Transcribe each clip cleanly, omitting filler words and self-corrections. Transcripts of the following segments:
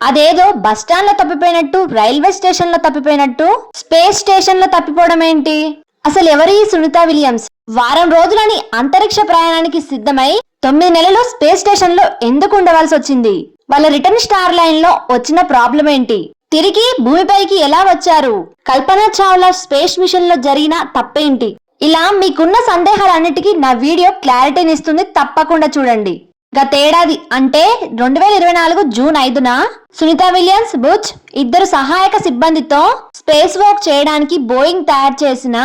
అదేదో బస్టాండ్ లో తప్పిపోయినట్టు, railway station లో తప్పిపోయినట్టు, స్పేస్ స్టేషన్ లో తప్పిపోవడం ఏంటి? అసలు ఎవరి సునీత విలియమ్స్? వారం రోజులని అంతరిక్ష ప్రయాణానికి సిద్ధమై 9 నెలలు స్పేస్ స్టేషన్ లో ఎందుకు ఉండవలసి వచ్చింది? వాళ్ళ రిటర్న్ స్టార్ లైన్ లో వచ్చిన ప్రాబ్లం ఏంటి? తిరిగి భూమిపైకి ఎలా వచ్చారు? కల్పనా చావ్లా స్పేస్ మిషన్ లో జరిగిన తప్పేంటి? ఇలా మీకున్న సందేహాలన్నిటికీ నా వీడియో క్లారిటీనిస్తుంది, తప్పకుండా చూడండి. గతేడాది అంటే 2024 జూన్ 5న సునీత విలియమ్స్, బుచ్ ఇద్దరు సహాయక సిబ్బందితో స్పేస్ వాక్ చేయడానికి బోయింగ్ తయారు చేసిన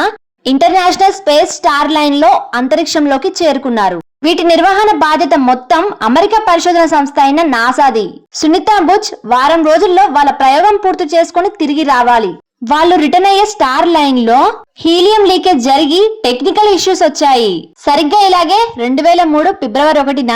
ఇంటర్నేషనల్ స్పేస్ స్టార్ లైన్ లో అంతరిక్షంలోకి చేరుకున్నారు. వీటి నిర్వహణ బాధ్యత మొత్తం అమెరికా పరిశోధన సంస్థ అయిన నాసాది. సునీత, బుచ్ వారం రోజుల్లో వాళ్ళ ప్రయోగం పూర్తి చేసుకుని తిరిగి రావాలి. వాళ్ళు రిటర్న్ అయ్యే స్టార్ లైన్ లో హీలియం లీకేజ్ జరిగి టెక్నికల్ ఇష్యూస్ వచ్చాయి. సరిగ్గా ఇలాగే 2003 ఫిబ్రవరి 1న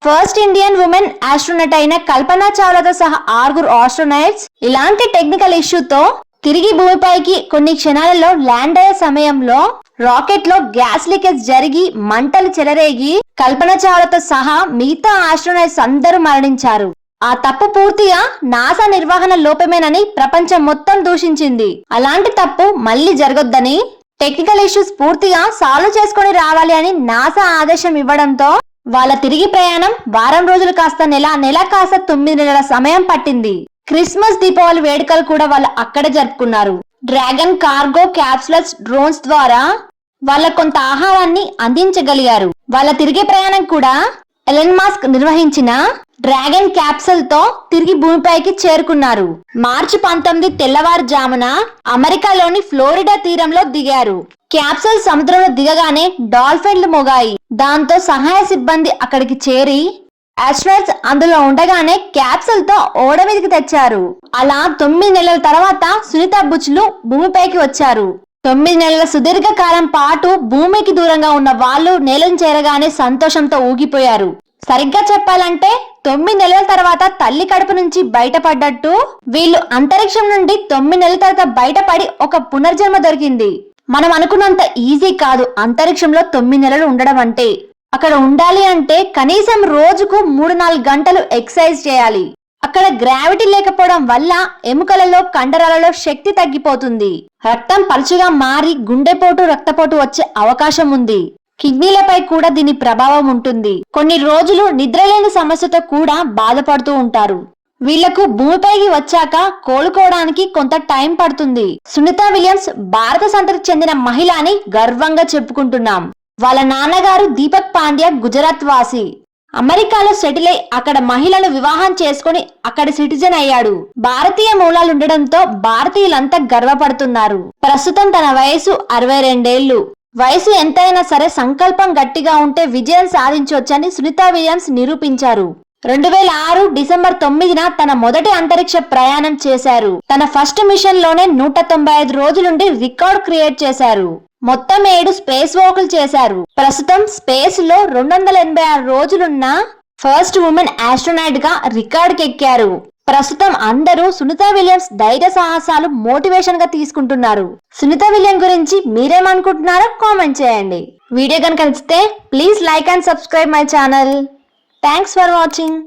ఫస్ట్ ఇండియన్ ఉమెన్ ఆస్ట్రోనట్ అయిన కల్పనా చావ్లాతో సహా 6 ఆస్ట్రోనైట్స్ ఇలాంటి టెక్నికల్ ఇష్యూతో తిరిగి భూమిపైకి కొన్ని క్షణాలలో ల్యాండ్ అయ్యే సమయంలో రాకెట్ లో గ్యాస్ లీకేజ్ జరిగి మంటలు చెలరేగి కల్పనా చావ్లాతో సహా మిగతా ఆస్ట్రోనైట్స్ అందరూ మరణించారు. ఆ తప్పు పూర్తిగా నాసా నిర్వహణ లోపమేనని ప్రపంచం మొత్తం దూషించింది. అలాంటి తప్పు మళ్లీ జరగొద్దని, టెక్నికల్ ఇష్యూస్ పూర్తిగా సాల్వ్ చేసుకుని రావాలి అని నాసా ఆదేశం ఇవ్వడంతో వాళ్ళ తిరిగి ప్రయాణం వారం రోజులు కాస్త నెల కాస్త 9 నెలల సమయం పట్టింది. క్రిస్మస్, దీపావళి వేడుకలు కూడా వాళ్ళు అక్కడే జరుపుకున్నారు. డ్రాగన్ కార్గో క్యాప్సులస్ డ్రోన్స్ ద్వారా వాళ్ళ కొంత ఆహారాన్ని అందించగలిగారు. వాళ్ళ తిరిగి ప్రయాణం కూడా ఎలన్ మస్క్ నిర్వహించిన డ్రాగన్ క్యాప్సూల్ తో తిరిగి భూమిపైకి చేరుకున్నారు. మార్చి 19 తెల్లవారుజామున అమెరికాలోని ఫ్లోరిడా తీరంలో దిగారు. క్యాప్సూల్ సముద్రంలో దిగగానే డాల్ఫిన్లు మోగాయి. దాంతో సహాయ సిబ్బంది అక్కడికి చేరి ఆస్ట్రోనట్స్ అందులో ఉండగానే క్యాప్సూల్ తో ఓడ మీదకి తెచ్చారు. అలా 9 నెలల తర్వాత సునీత, బుచ్లు భూమిపైకి వచ్చారు. 9 నెలల సుదీర్ఘ కాలం పాటు భూమికి దూరంగా ఉన్న వాళ్ళు నేలను చేరగానే సంతోషంతో ఊగిపోయారు. సరిగ్గా చెప్పాలంటే 9 నెలల తర్వాత తల్లి కడుపు నుంచి బయటపడ్డట్టు వీళ్ళు అంతరిక్షం నుండి 9 నెలల తర్వాత బయటపడి ఒక పునర్జన్మ దొరికింది. మనం అనుకున్నంత ఈజీ కాదు అంతరిక్షంలో 9 నెలలు ఉండడం అంటే. అక్కడ ఉండాలి అంటే కనీసం రోజుకు 3-4 గంటలు ఎక్సర్సైజ్ చేయాలి. అక్కడ గ్రావిటీ లేకపోవడం వల్ల ఎముకలలో, కండరాలలో శక్తి తగ్గిపోతుంది. రక్తం పలుచుగా మారి గుండెపోటు, రక్తపోటు వచ్చే అవకాశం ఉంది. కిడ్నీలపై కూడా దీని ప్రభావం ఉంటుంది. కొన్ని రోజులు నిద్రలేని సమస్యతో కూడా బాధపడుతూ ఉంటారు. వీళ్లకు భూమిపైకి వచ్చాక కోలుకోవడానికి కొంత టైం పడుతుంది. సునీత విలియమ్స్ భారత సంతతికి చెందిన మహిళ అని గర్వంగా చెప్పుకుంటున్నాం. వాళ్ళ నాన్నగారు దీపక్ పాండ్యా గుజరాత్ వాసి. అమెరికాలో సెటిల్ అయి అక్కడ మహిళను వివాహం చేసుకుని అక్కడ సిటిజన్ అయ్యాడు. భారతీయ మూలాలుండడంతో భారతీయులంతా గర్వపడుతున్నారు. ప్రస్తుతం తన వయసు 62 ఏళ్లు. వయసు ఎంతైనా సరే సంకల్పం గట్టిగా ఉంటే విజయం సాధించవచ్చని సునీత విలియమ్స్ నిరూపించారు. 2006 డిసెంబర్ 9న తన మొదటి అంతరిక్ష ప్రయాణం చేశారు. తన ఫస్ట్ మిషన్ లోనే 195 రోజులుండి రికార్డ్ క్రియేట్ చేశారు. మొత్తం 7 స్పేస్ వాకులు చేశారు. ప్రస్తుతం స్పేస్ లో 286 రోజులున్న ఫస్ట్ ఉమెన్ ఆస్ట్రోనాట్ గా రికార్డ్ ఎక్కారు. ప్రస్తుతం అందరూ సునీత విలియమ్స్ ధైర్య సాహసాలు మోటివేషన్ గా తీసుకుంటున్నారు. సునీత విలియమ్స్ గురించి మీరేమనుకుంటున్నారో కామెంట్ చేయండి. వీడియో కనుక నచ్చితే please like and subscribe my channel. Thanks for watching.